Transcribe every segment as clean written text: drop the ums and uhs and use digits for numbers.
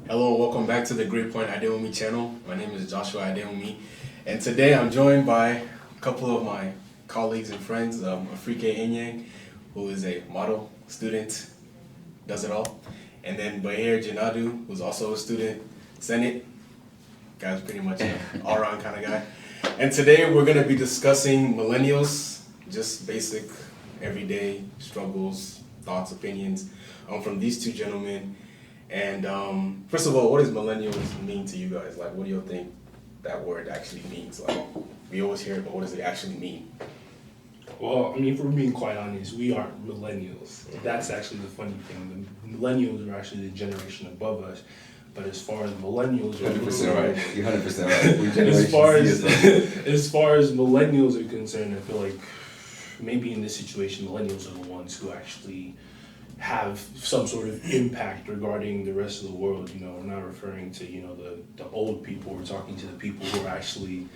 Hello and welcome back to the Great Point Adewunmi channel. My name is Joshua Adewunmi, and today I'm joined by a couple of my colleagues and friends, Ifreke, who is a model student, does it all, and then Baahir, who's also a student, Senate, guy's pretty much an all-around kind of guy. And today we're going to be discussing millennials, just basic, everyday struggles, thoughts, opinions from these two gentlemen. And first of all, what does millennials mean to you guys? Like, what do you think that word actually means? Like, we always hear it, but what does it actually mean? Well, I mean, if we're being quite honest, we aren't millennials. That's actually the funny thing. The millennials are actually the generation above us. But as far as millennials are 100% right. You're 100% right. We as far as millennials are concerned, I feel like maybe in this situation, millennials are the ones who actually have some sort of impact regarding the rest of the world. You know, we're not referring to, the old people. We're talking to the people who are actually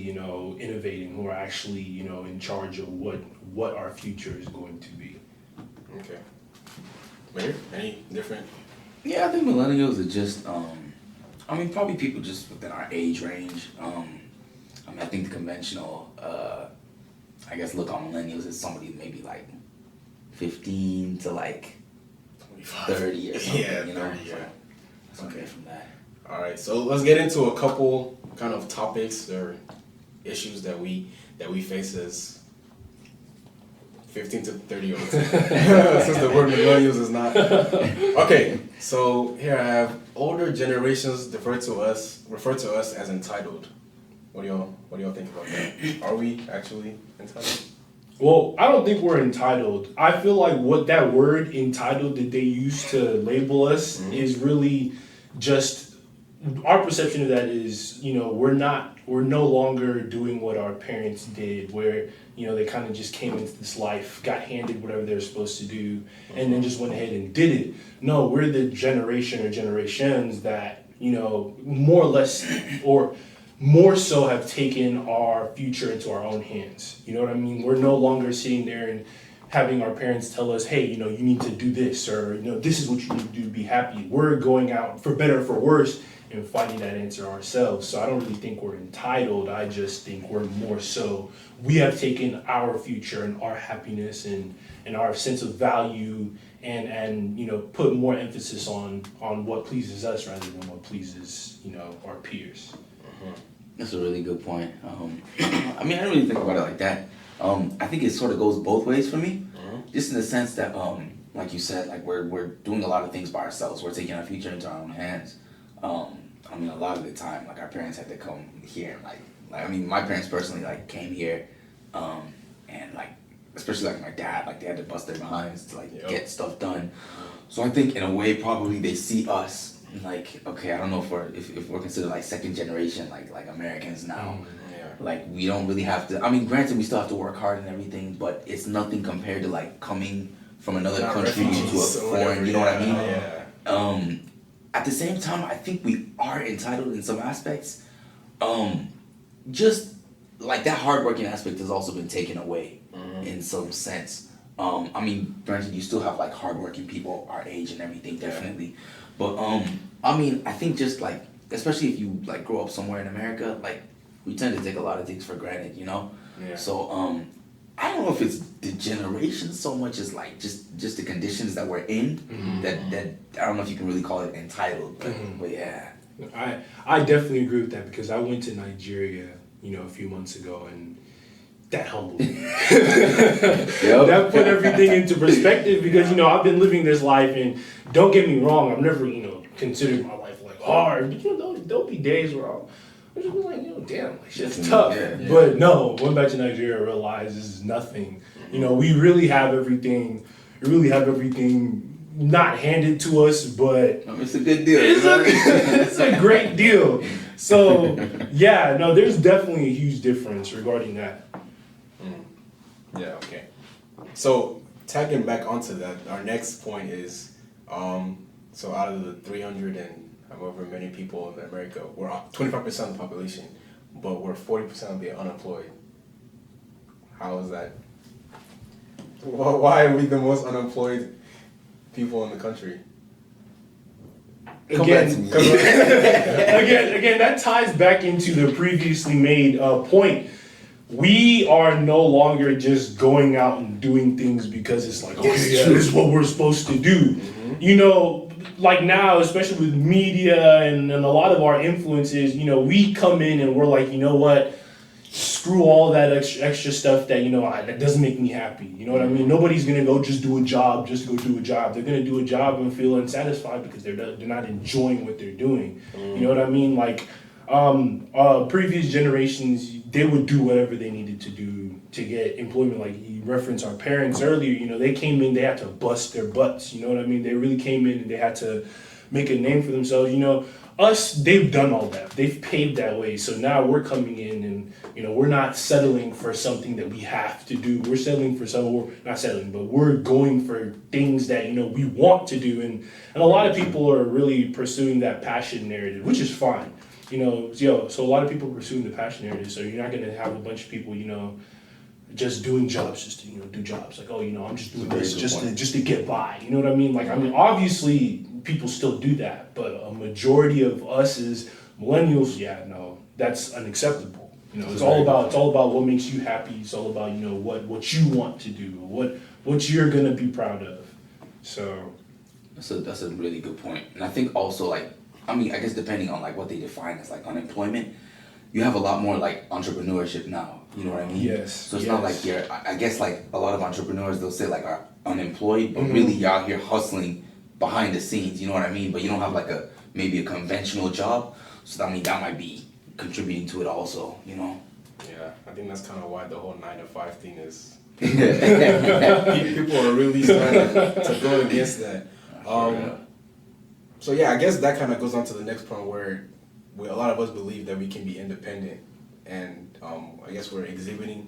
innovating, who are actually, in charge of what our future is going to be. Okay. Baahir, any different? Yeah, I think millennials are just, probably people just within our age range. I think the conventional, look on millennials is somebody maybe like 15 to like 25. 30 or something, Yeah, 30, yeah. Something from that. All right, so let's get into a couple kind of topics or issues that we face as 15 to 30 year olds. Since the word millennials is not. Okay, so here I have older generations refer to us as entitled. What do y'all think about that? Are we actually entitled? Well, I don't think we're entitled. I feel like what that word entitled that they use to label us is really just our perception of that is, we're no longer doing what our parents did, where, they kind of just came into this life, got handed whatever they're supposed to do, and then just went ahead and did it. No, we're the generation or generations that, more or less, or more so have taken our future into our own hands. You know what I mean? We're no longer sitting there and having our parents tell us, hey, you need to do this, or, this is what you need to do to be happy. We're going out for better or for worse and finding that answer ourselves. So I don't really think we're entitled. I just think we're more so, we have taken our future and our happiness and our sense of value and put more emphasis on what pleases us rather than what pleases, our peers. That's a really good point. I didn't really think about it like that. I think it sort of goes both ways for me, just in the sense that, like you said, like we're doing a lot of things by ourselves. We're taking our future into our own hands. A lot of the time, like our parents had to come here, and my parents personally came here, and especially my dad, they had to bust their behinds to get stuff done. So I think in a way probably they see us. Okay, I don't know if we're considered second generation like Americans now. We don't really have to. Granted, we still have to work hard and everything, but it's nothing compared to coming from another country to a foreign. You know what I mean? Yeah. At the same time, I think we are entitled in some aspects. Just that hardworking aspect has also been taken away in some sense. Granted, you still have hardworking people our age and everything, definitely. But I think just especially if you grow up somewhere in America, we tend to take a lot of things for granted, Yeah. So I don't know if it's the generation so much as just the conditions that we're in that I don't know if you can really call it entitled, but yeah. I definitely agree with that because I went to Nigeria, a few months ago, and that humbled me. That put everything into perspective because, I've been living this life, and don't get me wrong, I've never, considered my life hard, but there'll be days where I'll just be damn, shit's tough. Yeah. But no, went back to Nigeria and realized this is nothing. We really have everything. Not handed to us, but it's a good deal. It's a great deal. So yeah, no, there's definitely a huge difference regarding that. Yeah. Okay. So tagging back onto that, our next point is, so out of the 300 and however many people in America, we're 25% of the population, but we're 40% of the unemployed. How is that? Why are we the most unemployed people in the country? Come back to me. Again, that ties back into the previously made point. We are no longer just going out and doing things because it's like, okay, yeah, this is what we're supposed to do. Mm-hmm. You know, like now, especially with media and a lot of our influences, you know, we come in and we're like, you know what? Screw all that extra stuff that, you know, that doesn't make me happy. You know what I mean? Nobody's going to go just do a job, just go do a job. They're going to do a job and feel unsatisfied because they're not enjoying what they're doing. Mm. You know what I mean? Like, previous generations, they would do whatever they needed to do to get employment. Like you referenced our parents earlier, you know, they came in, they had to bust their butts. You know what I mean? They really came in and they had to make a name for themselves. You know, us, they've done all that. They've paved that way. So now we're coming in and, you know, we're not settling for something that we have to do. We're settling for something, we're not settling, but we're going for things that, you know, we want to do. And a lot of people are really pursuing that passion narrative, which is fine. You know, so a lot of people are pursuing the passion narrative. So you're not going to have a bunch of people, you know, just doing jobs, just to, you know, do jobs. Like, oh, you know, I'm just doing this just to get by. You know what I mean? Like, I mean, obviously people still do that, but a majority of us as millennials, yeah, no, that's unacceptable. You know, it's all about what makes you happy. It's all about, you know, what you want to do, what you're gonna be proud of. So that's a really good point. And I think also, like, I mean, I guess depending on like what they define as like unemployment, you have a lot more like entrepreneurship now. You know what I mean? Yes. So it's not like I guess like a lot of entrepreneurs, they'll say like are unemployed, but really you're out here hustling behind the scenes. You know what I mean? But you don't have like maybe a conventional job. So I mean that might be contributing to it also. You know? Yeah, I think that's kind of why the whole 9-to-5 thing is. People are really starting to go against that. So yeah, I guess that kind of goes on to the next point where a lot of us believe that we can be independent, and I guess we're exhibiting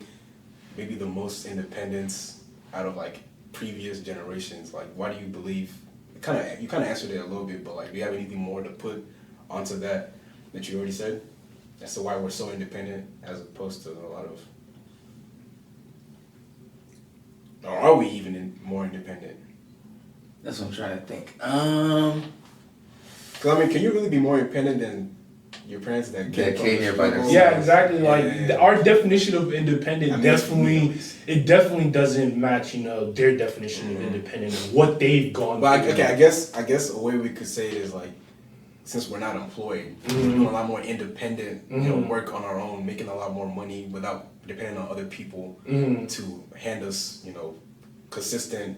maybe the most independence out of like previous generations. Like, why do you believe? You kind of answered it a little bit, but like, do you have anything more to put onto that you already said as to why we're so independent as opposed to a lot of, or are we even more independent? That's what I'm trying to think. Cause I mean, can you really be more independent than your parents that came here by themselves? Yeah, exactly. Like our definition of independent definitely doesn't match, you know, their definition of independent and what they've gone through. But I guess a way we could say it is like, since we're not employed, we're doing a lot more independent, you know, work on our own, making a lot more money without depending on other people to hand us, you know, consistent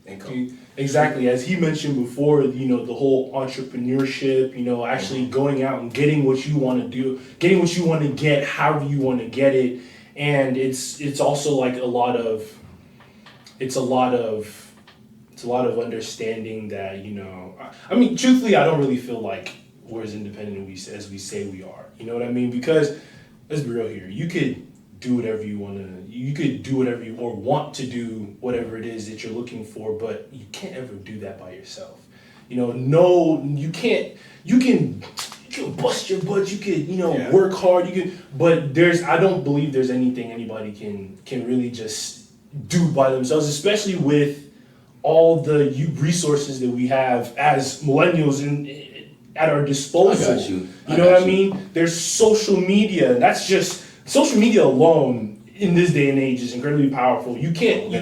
income. Exactly, as he mentioned before, you know, the whole entrepreneurship, you know, actually going out and getting what you want to do, getting what you want to get, however you want to get it, and it's also like a lot of understanding that, you know, I mean, truthfully, I don't really feel like we're as independent as we say we are. You know what I mean? Because let's be real here, you could do whatever you want to, you could do whatever you or want to do whatever it is that you're looking for, but you can't ever do that by yourself. You know, no, you can't. You can bust your butt, you could, you know, work hard, you can, but I don't believe there's anything anybody can really just do by themselves, especially with all the resources that we have as millennials at our disposal. I got you. You know what I mean? There's social media. That's just social media alone in this day and age is incredibly powerful. You can't do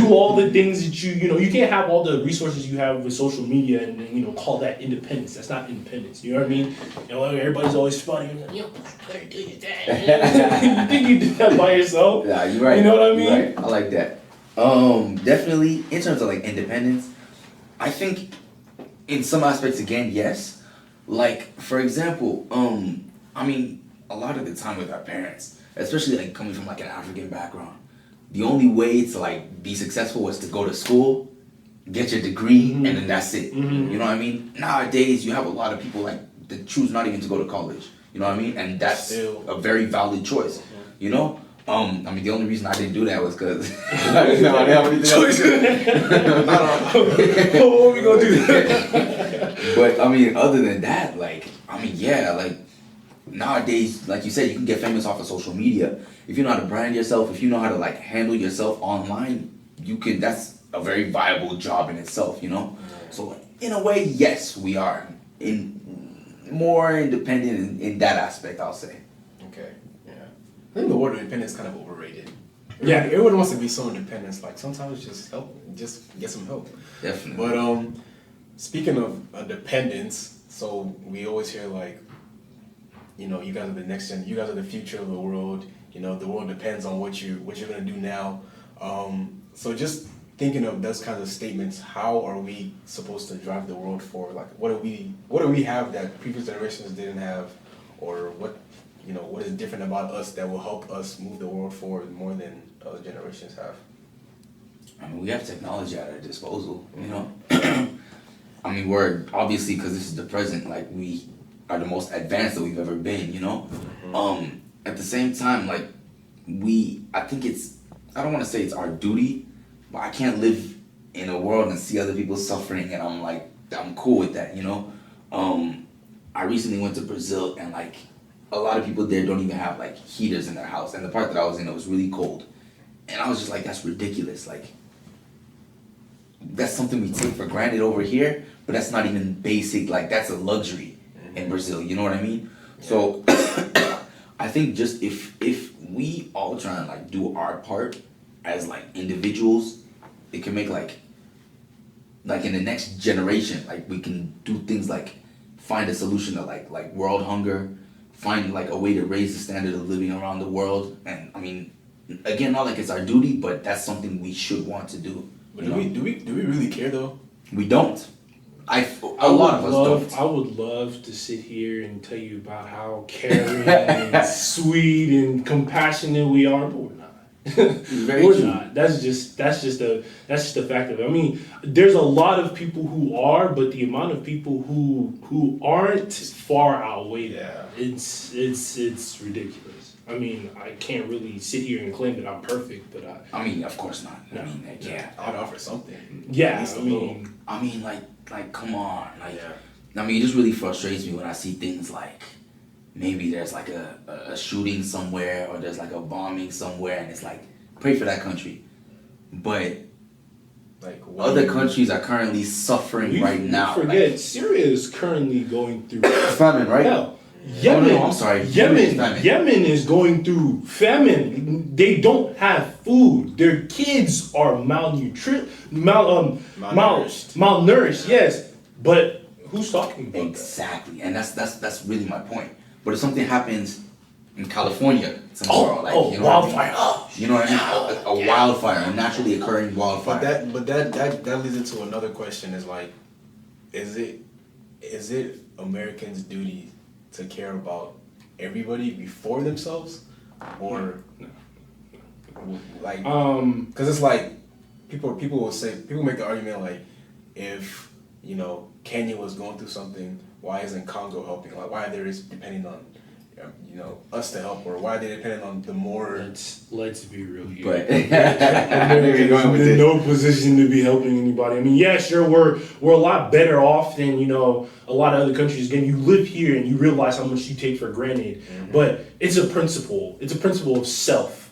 all the things that you can't have all the resources you have with social media and you know, call that independence. That's not independence. You know what I mean? You know, everybody's always funny. Like, you better do your thing. You think you did that by yourself? Yeah, you're right. You know what I mean? Right. I like that. Definitely in terms of like independence, I think in some aspects again, yes. Like for example, I mean, a lot of the time with our parents, especially like coming from like an African background, the only way to like be successful was to go to school, get your degree, and then that's it. You know what I mean? Nowadays, you have a lot of people like that choose not even to go to college. You know what I mean? And that's a very valid choice. You know? I mean, the only reason I didn't do that was because I didn't have anything else to do. What are we gonna do? But I mean, other than that, like, I mean, yeah, like nowadays, like you said, you can get famous off of social media. If you know how to brand yourself, if you know how to like handle yourself online, you can. That's a very viable job in itself, you know? So in a way, yes, we are more independent in that aspect, I'll say. Okay, yeah. I think the word independence is kind of overrated. Yeah. Everyone wants to be so independent. It's like sometimes just get some help. Definitely. But speaking of dependence, so we always hear like, you know, you guys are the next gen. You guys are the future of the world. You know, the world depends on what you're gonna do now. So just thinking of those kinds of statements, how are we supposed to drive the world forward? Like, what do we have that previous generations didn't have, or what is different about us that will help us move the world forward more than other generations have? I mean, we have technology at our disposal, you know? I mean, we're obviously, because this is the present, like, we are the most advanced that we've ever been, you know? At the same time, like, I think I don't want to say it's our duty, but I can't live in a world and see other people suffering, and I'm cool with that, you know? I recently went to Brazil, and, like, a lot of people there don't even have, like, heaters in their house, and the part that I was in, it was really cold. And I was just like, that's ridiculous, like, that's something we take for granted over here, but that's not even basic, like, that's a luxury in Brazil, you know what I mean? So, I think just if we all try and, like, do our part as, like, individuals, it can make, like in the next generation, like, we can do things like find a solution to, like world hunger, find, like, a way to raise the standard of living around the world, and, I mean, again, not like it's our duty, but that's something we should want to do. But do we really care though? We don't. A lot of us don't. I would love to sit here and tell you about how caring and sweet and compassionate we are, but we're not. We're not. That's just a fact of it. I mean, there's a lot of people who are, but the amount of people who aren't far outweigh that. It's ridiculous. I mean, I can't really sit here and claim that I'm perfect, but I mean, of course not. No. I mean, like, yeah. I'd offer something. Yeah, I mean, like, come on, like, I mean, it just really frustrates me when I see things like maybe there's like a shooting somewhere, or there's like a bombing somewhere, and it's like, pray for that country, but like other countries are currently suffering right now. Forget, Syria is currently going through famine, right? Hell, Yemen, no, I'm sorry. Yemen is going through famine. They don't have food. Their kids are malnourished. Yes, but who's talking about exactly? That? And that's really my point. But if something happens in California tomorrow, you know wildfire. You know what I mean? A wildfire, a naturally occurring wildfire. But that leads into another question: is like, is it Americans' duty to care about everybody before themselves, or like, because it's like people make the argument like, if Kenya was going through something, why isn't Congo helping? Like, why are they depending on us to help, or why are they depending on the more? Let's be real here. But Americans in no position to be helping anybody. I mean, yeah, sure, we're a lot better off than a lot of other countries. Again, you live here and you realize how much you take for granted. But it's a principle. It's a principle of self.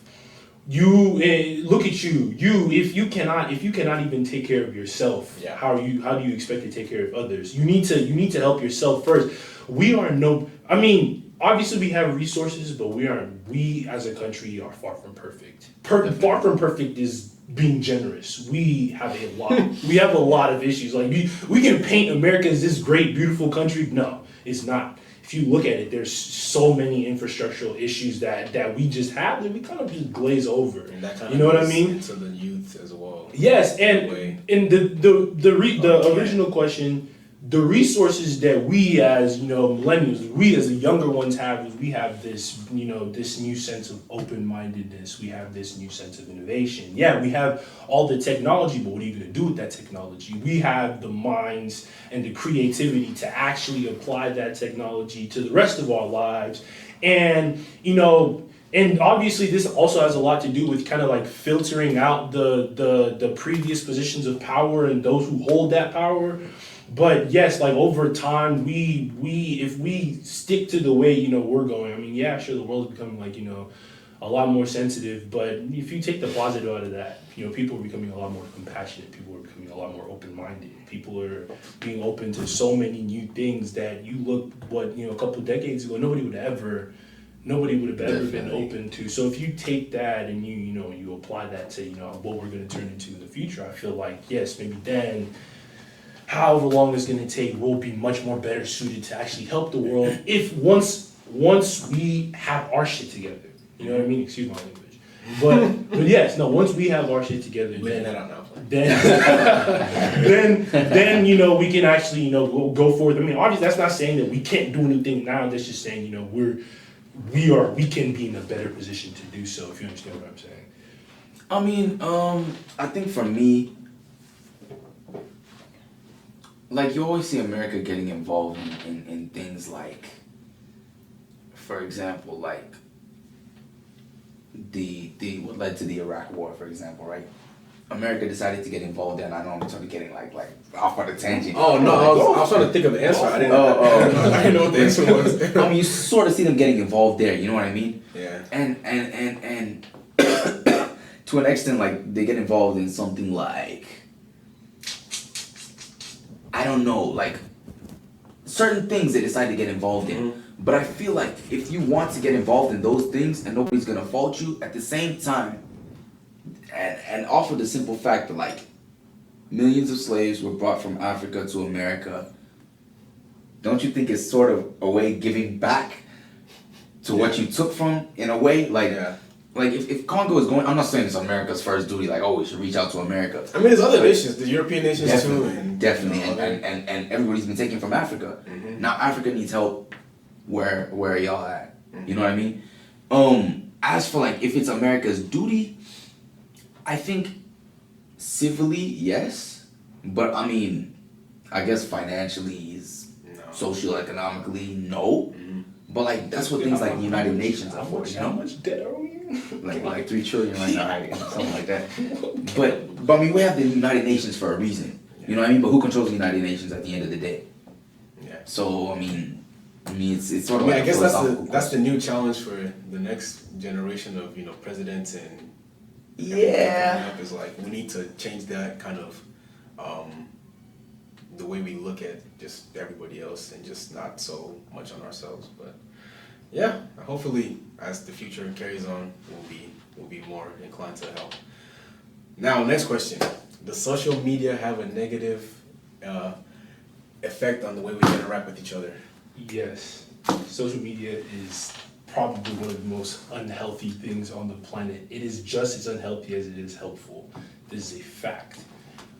You look at you. If you cannot even take care of yourself, how do you expect to take care of others? You need to help yourself first. Obviously, we have resources, but we as a country are far from perfect. Far from perfect is being generous. We have a lot of issues. Like, we can paint America as this great, beautiful country. No, it's not. If you look at it, there's so many infrastructural issues that we just have that we kind of just glaze over. And that kind of what I mean? Into the youth as well. Yes, and in the original question, the resources that we as millennials, we as the younger ones have, is we have this this new sense of open-mindedness. We have this new sense of innovation. Yeah, we have all the technology, but what are you going to do with that technology? We have the minds and the creativity to actually apply that technology to the rest of our lives, and and obviously this also has a lot to do with kind of like filtering out the previous positions of power and those who hold that power. But yes, like over time, if we stick to the way we're going, I mean, yeah, sure, the world is becoming like a lot more sensitive. But if you take the positive out of that, people are becoming a lot more compassionate. People are becoming a lot more open-minded. People are being open to so many new things that you look, a couple of decades ago, nobody would have ever been open to. So if you take that and you apply that to what we're going to turn into in the future, I feel like yes, maybe then, however long it's going to take, we'll be much more better suited to actually help the world if once we have our shit together. You know what I mean? Excuse my language. But yes, no. Once we have our shit together, then we can actually go forward. I mean, obviously that's not saying that we can't do anything now. That's just saying we can be in a better position to do so. If you understand what I'm saying. I mean, I think for me, like you always see America getting involved in things like, for example, like the what led to the Iraq War, for example, right? America decided to get involved there, and I know I'm sort of getting like off on a tangent. Oh no, I was trying to think of the answer. I didn't know what the answer was. I mean, you sort of see them getting involved there. You know what I mean? Yeah. And to an extent, like they get involved in something like, I don't know, like certain things they decide to get involved in. Mm-hmm. But I feel like if you want to get involved in those things and nobody's gonna fault you, at the same time, and off of the simple fact that like millions of slaves were brought from Africa to America, don't you think it's sort of a way giving back to what you took from, in a way? Like, like if Congo is going, I'm not saying it's America's first duty, like, oh, we should reach out to America. I mean, there's other nations, the European nations definitely, too. And everybody's been taken from Africa. Mm-hmm. Now Africa needs help where y'all at. Mm-hmm. You know what I mean? As for like, if it's America's duty, I think civilly, yes. But I mean, I guess financially is socioeconomically, no. Mm-hmm. But like that's what things like the United Nations are for, How much debt are we in? like 3 trillion right now, right? Something like that. But I mean, we have the United Nations for a reason. You know what I mean? But who controls the United Nations at the end of the day? Yeah. So I mean, it's sort of. I guess that's the new challenge for the next generation of presidents and. Yeah. Is like we need to change that kind of the way we look at just everybody else and just not so much on ourselves. But yeah, hopefully as the future carries on, we'll be more inclined to help. Now, next question: does social media have a negative effect on the way we interact with each other? Yes, social media is probably one of the most unhealthy things on the planet. It is just as unhealthy as it is helpful. This is a fact.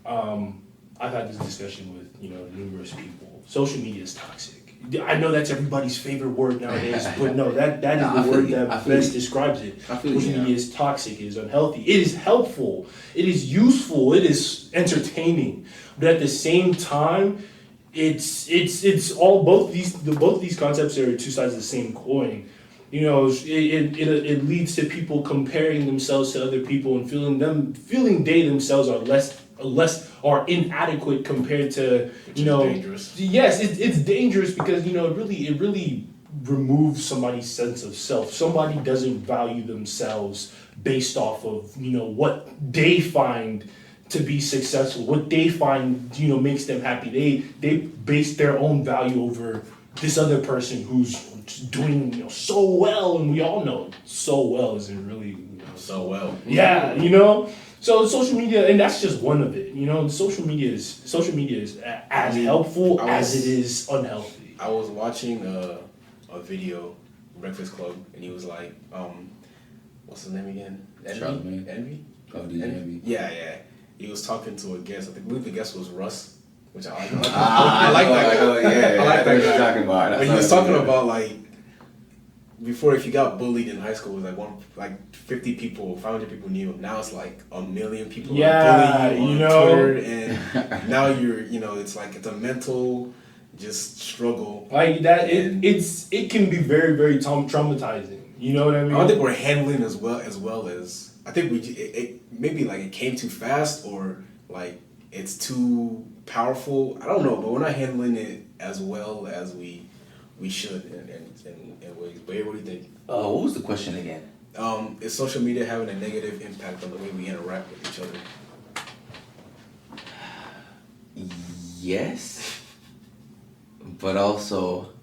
I've had this discussion with numerous people. Social media is toxic. I know that's everybody's favorite word nowadays, but no, that is the word that best describes it. Social media is toxic. It is unhealthy. It is helpful. It is useful. It is entertaining. But at the same time, it's all both these concepts are two sides of the same coin. It leads to people comparing themselves to other people and feeling they themselves are less or inadequate compared to dangerous. Yes, it's dangerous because it really removes somebody's sense of self. Somebody doesn't value themselves based off of what they find to be successful, what they find makes them happy. They base their own value over this other person who's doing so well, and we all know so well isn't really so well. Yeah, So social media, and that's just one of it. Social media is as helpful as it is unhealthy. I was watching a video, Breakfast Club, and he was like, what's his name again? Envy? Oh, DJ Envy. Yeah. He was talking to a guest. I believe the guest was Russ. Which I like. I like that guy. Yeah, I like that guy. Talking about. But he was talking about like before, if you got bullied in high school, it was like 50 people, 500 people knew. Now it's like 1 million people bullying you on Twitter, and now you're it's like it's a mental just struggle like that. It can be very very traumatizing. You know what I mean? I don't think we're handling as well as I think maybe like it came too fast or like it's too powerful. I don't know, but we're not handling it as well as we should in ways. Baahir, what do you think? What was the question again? Is social media having a negative impact on the way we interact with each other? Yes, but also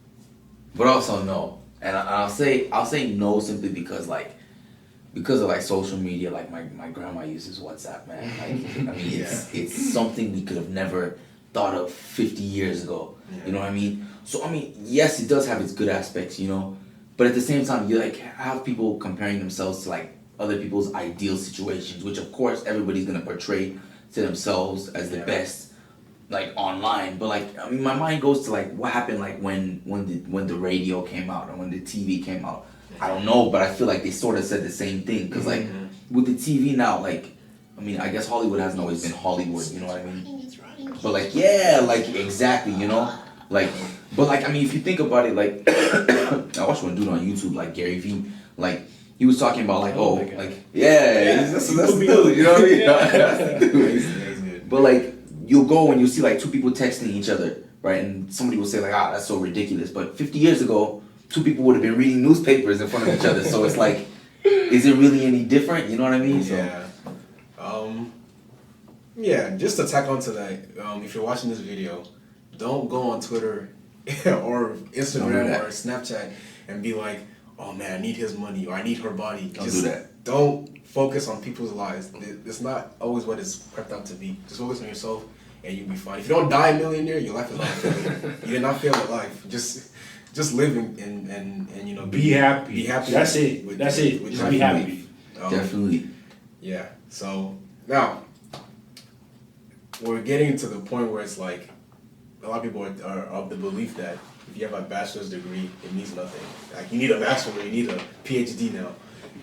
no. And I'll say no simply because of like social media. Like my grandma uses WhatsApp, man. Like, I mean, it's something we could have never thought of 50 years ago. Yeah. You know what I mean? So I mean, yes, it does have its good aspects, you know, but at the same time, you like have people comparing themselves to like other people's ideal situations, which of course everybody's gonna portray to themselves as the best, like online. But like, I mean, my mind goes to like what happened like when the radio came out or when the TV came out. I don't know, but I feel like they sort of said the same thing because like with the TV now, like, I mean, I guess Hollywood hasn't always been Hollywood, you know what I mean? But like, yeah, like exactly, you know, like, but like, I mean, if you think about it, like, I watched one dude on YouTube, like Gary Vee, like he was talking about like, oh, like, that's the dude, you know what I mean? But like, you'll go and you'll see like two people texting each other, right? And somebody will say like, that's so ridiculous. But 50 years ago, two people would have been reading newspapers in front of each other. So it's like, is it really any different? You know what I mean? Yeah. Yeah, just to tack onto that, if you're watching this video, don't go on Twitter or Instagram or Snapchat and be like, oh man, I need his money or I need her body. Don't do that. Don't focus on people's lives. It's not always what it's crept out to be. Just focus on yourself and you'll be fine. If you don't die a millionaire, your life is not a failure. You did not fail at life. Just live and you know be happy. Be happy. That's it. That's it. Just be happy. Definitely. Yeah. So now we're getting to the point where it's like a lot of people are of the belief that if you have a bachelor's degree, it means nothing. Like you need a master's, you need a PhD now.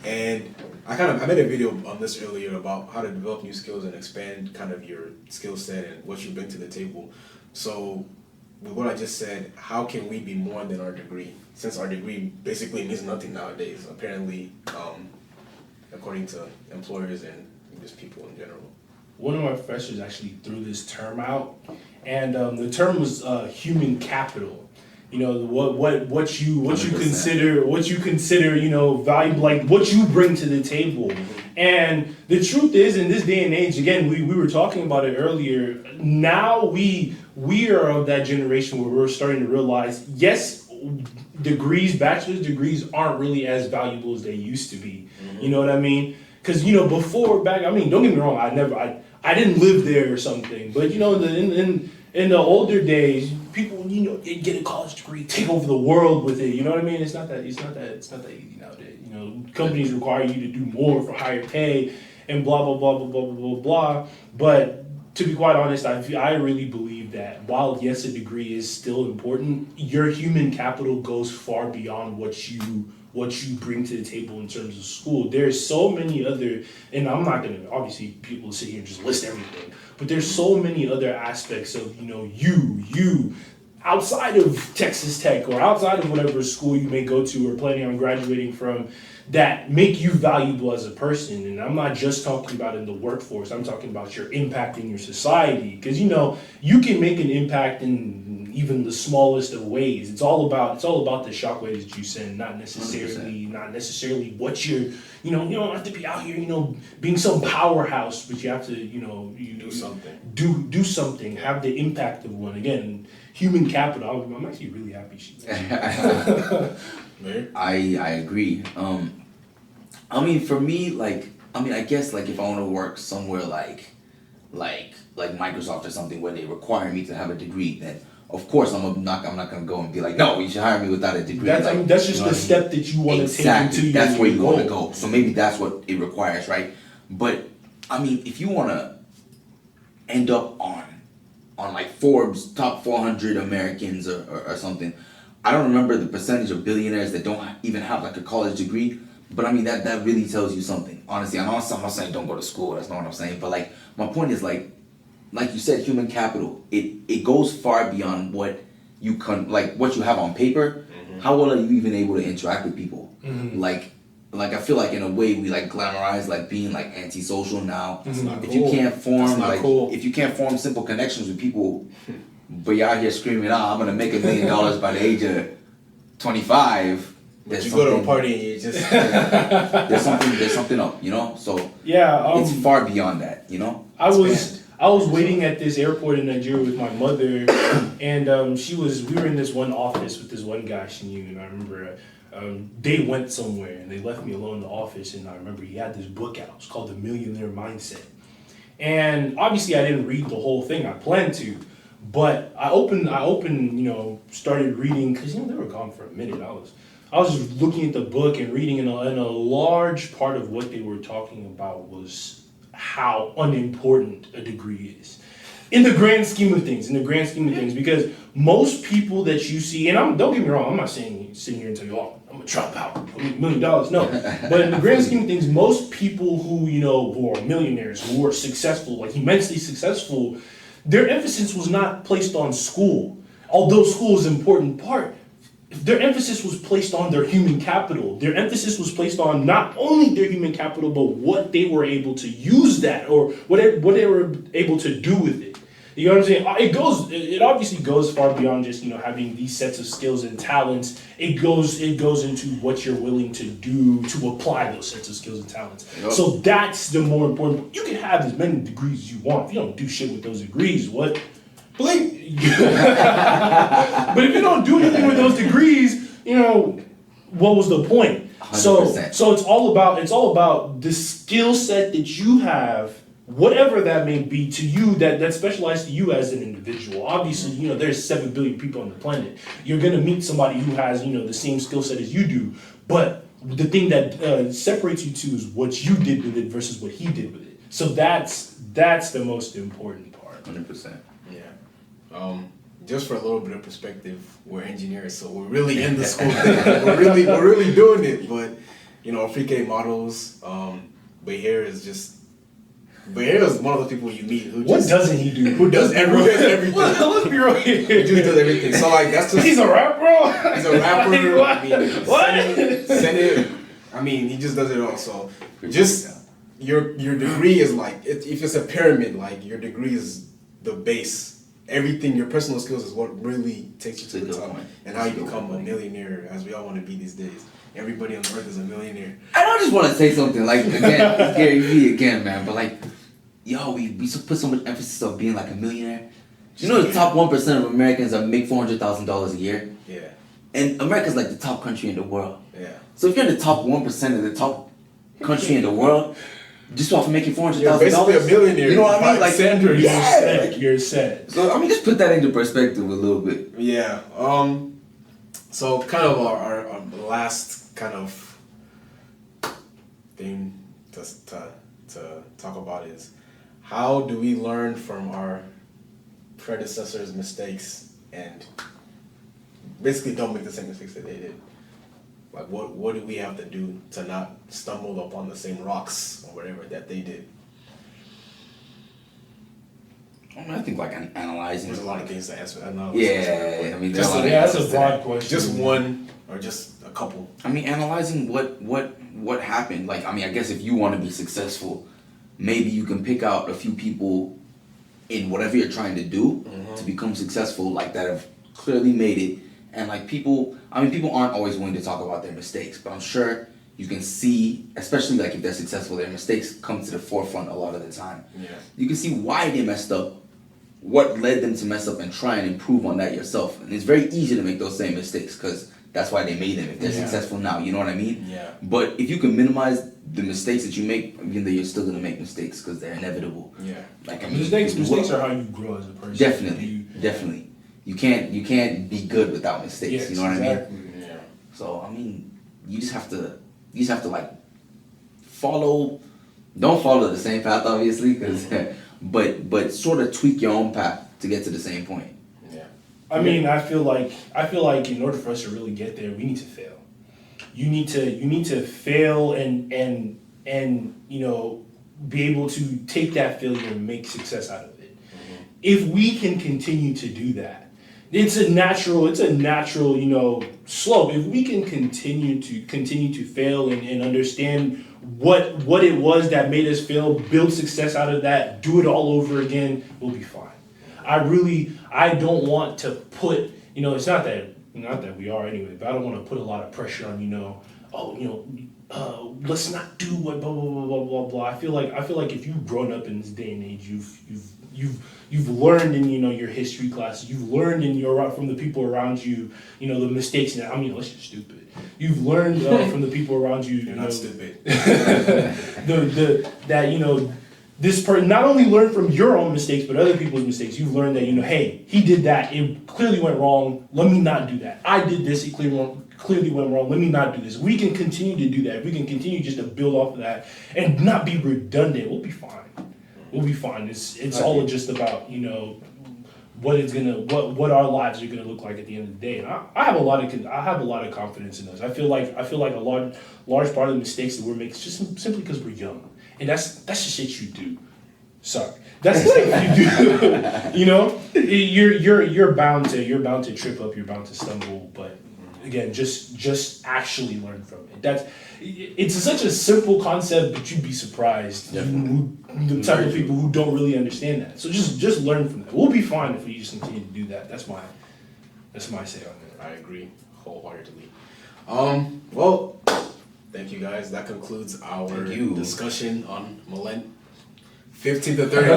And I made a video on this earlier about how to develop new skills and expand kind of your skill set and what you bring to the table. So with what I just said, how can we be more than our degree? Since our degree basically means nothing nowadays, apparently, according to employers and just people in general. One of my professors actually threw this term out, and the term was human capital. You know, what you 100%. consider you know valuable, like what you bring to the table. And the truth is, in this day and age, again, we were talking about it earlier. Now we are of that generation where we're starting to realize, yes, bachelor's degrees aren't really as valuable as they used to be. You know what I mean? Because you know, before back, I mean, don't get me wrong, I didn't live there or something, but you know, in the older days, people, you know, get a college degree, take over the world with it. You know what I mean? It's not that easy nowadays. You know, companies require you to do more for higher pay, and blah blah blah blah blah blah blah. But to be quite honest, I really believe that while yes, a degree is still important, your human capital goes far beyond what you bring to the table in terms of school. There's so many other, and I'm not gonna obviously people sit here and just list everything, but there's so many other aspects of you outside of Texas Tech or outside of whatever school you may go to or planning on graduating from that make you valuable as a person. And I'm not just talking about in the workforce, I'm talking about your impact in your society. Because you know, you can make an impact in even the smallest of ways. It's all about the shockwaves that you send, not necessarily what you're, you don't have to be out here, being some powerhouse, but you have to, you do something. Do something, have the impact of one. Again, human capital. I'm actually really happy she I agree. I mean, for me, I guess if I want to work somewhere like Microsoft or something where they require me to have a degree, then of course I'm not gonna go and be like, no, you should hire me without a degree. That's just the step that you want to take into your That's where you want to go. So maybe that's what it requires, right? But I mean, if you want to end up on like Forbes top 400 Americans or something. I don't remember the percentage of billionaires that don't even have like a college degree, but I mean that really tells you something. Honestly, I'm not saying don't go to school. That's not what I'm saying. But my point is like you said, human capital. It goes far beyond what you what you have on paper. Mm-hmm. How well are you even able to interact with people? Mm-hmm. I feel like in a way we glamorize being antisocial now. That's not if cool. you can't form if you can't form simple connections with people, but you're out here screaming, I'm gonna make $1 million by the age of 25. But you go to a party and you just there's something up, you know. So Yeah, it's far beyond that, you know. I was waiting at this airport in Nigeria with my mother, and we were in this one office with this one guy she knew, and I remember they went somewhere and they left me alone in the office, and I remember he had this book out. It's called The Millionaire Mindset, and obviously I didn't read the whole thing. I planned to, but I opened, started reading because they were gone for a minute. I was just looking at the book and reading, and a large part of what they were talking about was how unimportant a degree is in the grand scheme of things. Because most people that you see, and don't get me wrong, I'm not saying sitting here and tell you, oh, I'm gonna drop out, I'll make $1 million. No, but in the grand scheme of things, most people who are millionaires, who are successful, like immensely successful, their emphasis was not placed on school, although school is an important part. Their emphasis was placed on their human capital. Their emphasis was placed on not only their human capital, but what they were able to use that, or what they were able to do with it. You know what I'm saying? It obviously goes far beyond just, having these sets of skills and talents. It goes into what you're willing to do to apply those sets of skills and talents. Yep. So that's the more important. You can have as many degrees as you want. If you don't do shit with those degrees, what? Blink. But if you don't do anything with those degrees, what was the point? 100%. So it's all about the skill set that you have, whatever that may be to you, that's specialized to you as an individual. Obviously, there's 7 billion people on the planet. You're gonna meet somebody who has, the same skill set as you do. But the thing that separates you two is what you did with it versus what he did with it. So that's the most important part. 100%. Yeah. Just for a little bit of perspective, we're engineers, so we're really in the school thing. We're really doing it. But Ifreke models, Baahir is one of those people you meet who what doesn't he do? Who does everything? Let's be real here. He just does everything. So that's just he's a rapper. He's a rapper. What? I mean, Senate. I mean, he just does it all. So just your degree is if it's a pyramid, your degree is the base. Everything, your personal skills is what really takes you to the top, and how you become a millionaire, as we all want to be these days. Everybody on earth is a millionaire. I don't just want to say something again, it's Gary Vee again, man. But we put so much emphasis on being a millionaire. The top 1% of Americans make $400,000 a year. Yeah. And America's the top country in the world. Yeah. So if you're in the top 1% of the top country in the world, just off of making $400,000, you're basically a millionaire. You know what I mean? Sandra, you're set. So just put that into perspective a little bit. Yeah. So kind of our last kind of thing to talk about is how do we learn from our predecessors' mistakes and basically don't make the same mistakes that they did. What do we have to do to not stumble upon the same rocks or whatever that they did? I think analyzing. There's a lot of things to answer. Yeah, I mean, that's a broad question. Just one or just a couple. I mean, analyzing what happened. I guess if you want to be successful, maybe you can pick out a few people in whatever you're trying to do to become successful, that have clearly made it. And people aren't always willing to talk about their mistakes, but I'm sure you can see, especially if they're successful, their mistakes come to the forefront a lot of the time. Yeah. You can see why they messed up, what led them to mess up, and try and improve on that yourself. And it's very easy to make those same mistakes because that's why they made them. If they're successful now, you know what I mean? Yeah. But if you can minimize the mistakes that you make, even though you're still gonna make mistakes because they're inevitable. Yeah. Mistakes are how you grow as a person. Definitely. You can't be good without mistakes. Yes, you know what exactly. I mean? Yeah. So you just have to follow. Don't follow the same path, obviously, but sort of tweak your own path to get to the same point. Yeah. I mean, I feel like in order for us to really get there, we need to fail. You need to fail and be able to take that failure and make success out of it. If we can continue to do that, it's a natural slope. If we can continue to fail and understand what it was that made us fail, build success out of that, do it all over again, we'll be fine. I don't want to put, it's not that Not that we are anyway, but I don't want to put a lot of pressure on, let's not do what blah blah blah blah blah blah. I feel like if you've grown up in this day and age, you've learned in your history classes, you've learned from the people around you, the mistakes. And unless you're stupid, you've learned from the people around you. You're not stupid. This person not only learned from your own mistakes, but other people's mistakes. You've learned that, hey, he did that. It clearly went wrong. Let me not do that. I did this. It clearly went wrong. Let me not do this. We can continue to do that. We can continue just to build off of that and not be redundant. We'll be fine. We'll be fine. It's all just about, what our lives are gonna look like at the end of the day. And I have a lot of confidence in us. I feel like a large part of the mistakes that we're making is just simply because we're young. And that's the shit you do. Sorry, that's the stuff you do. You're bound to trip up. You're bound to stumble. But again, just actually learn from it. It's such a simple concept, but you'd be surprised. The type of people who don't really understand that. So just learn from that. We'll be fine if we just continue to do that. That's my say on it. I agree wholeheartedly. Well, thank you guys. That concludes our discussion on 15 to 30.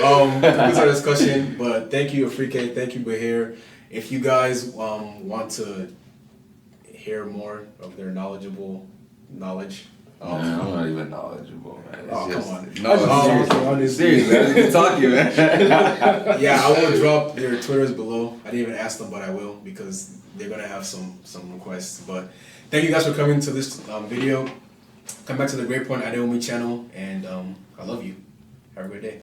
Concludes our discussion. But thank you, Ifreke. Thank you, Baahir. If you guys want to hear more of their knowledge. Man, I'm not even knowledgeable, man. Come on. No, serious, man. Good talking, man. Yeah, I will drop their Twitters below. I didn't even ask them, but I will because they're gonna have some requests. But thank you guys for coming to this video. Come back to the Great Point Adewunmi channel, and I love you. Have a great day.